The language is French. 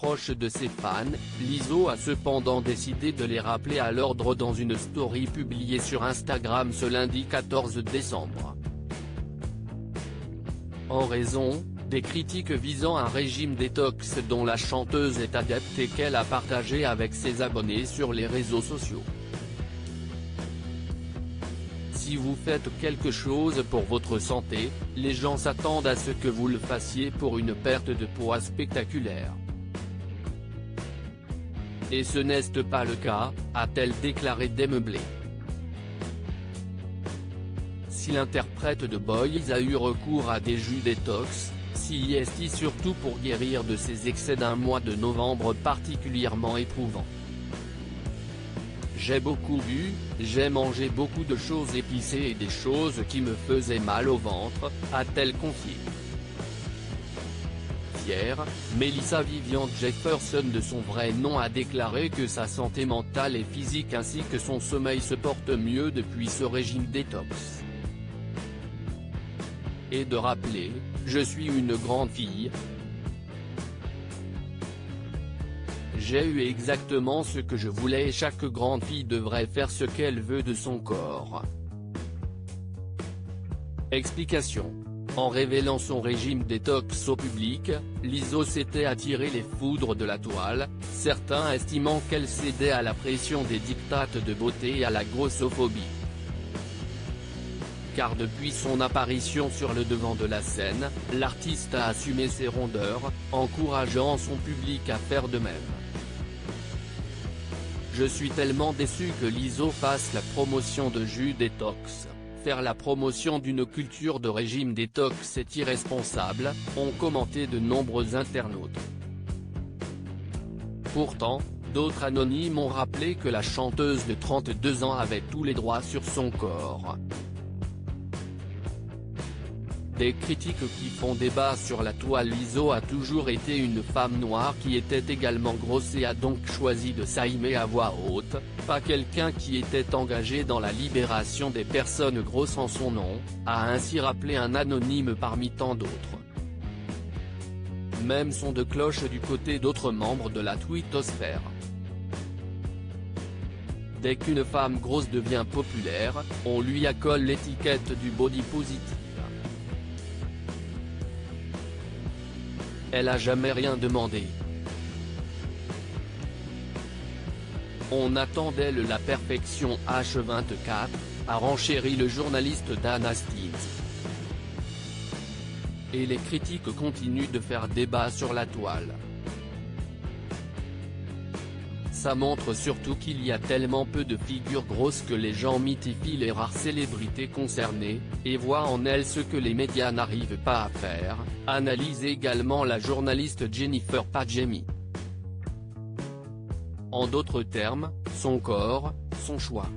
proche de ses fans, Lizzo a cependant décidé de les rappeler à l'ordre dans une story publiée sur Instagram ce lundi 14 décembre. En raison des critiques visant un régime détox dont la chanteuse est adepte et qu'elle a partagé avec ses abonnés sur les réseaux sociaux. Si vous faites quelque chose pour votre santé, les gens s'attendent à ce que vous le fassiez pour une perte de poids spectaculaire. Et ce n'est pas le cas, a-t-elle déclaré démeublée. Si l'interprète de Boys a eu recours à des jus détox, c'est surtout pour guérir de ses excès d'un mois de novembre particulièrement éprouvant. J'ai beaucoup bu, j'ai mangé beaucoup de choses épicées et des choses qui me faisaient mal au ventre, a-t-elle confié. Hier, Melissa Vivian Jefferson de son vrai nom a déclaré que sa santé mentale et physique ainsi que son sommeil se portent mieux depuis ce régime détox. Et de rappeler, je suis une grande fille. J'ai eu exactement ce que je voulais et chaque grande fille devrait faire ce qu'elle veut de son corps. Explication. En révélant son régime détox au public, Lizzo s'était attiré les foudres de la toile, certains estimant qu'elle cédait à la pression des diktats de beauté et à la grossophobie. Car depuis son apparition sur le devant de la scène, l'artiste a assumé ses rondeurs, encourageant son public à faire de même. Je suis tellement déçu que Lizzo fasse la promotion de jus détox. Faire la promotion d'une culture de régime détox est irresponsable, ont commenté de nombreux internautes. Pourtant, d'autres anonymes ont rappelé que la chanteuse de 32 ans avait tous les droits sur son corps. Des critiques qui font débat sur la toile. Lizzo a toujours été une femme noire qui était également grosse et a donc choisi de s'aimer à voix haute, pas quelqu'un qui était engagé dans la libération des personnes grosses en son nom, a ainsi rappelé un anonyme parmi tant d'autres. Même son de cloche du côté d'autres membres de la twittosphère. Dès qu'une femme grosse devient populaire, on lui accole l'étiquette du body positive. Elle a jamais rien demandé. On attend d'elle la perfection H24, a renchéri le journaliste Dan Hastings. Et les critiques continuent de faire débat sur la toile. Ça montre surtout qu'il y a tellement peu de figures grosses que les gens mythifient les rares célébrités concernées, et voient en elles ce que les médias n'arrivent pas à faire, analyse également la journaliste Jennifer Padjemi. En d'autres termes, son corps, son choix.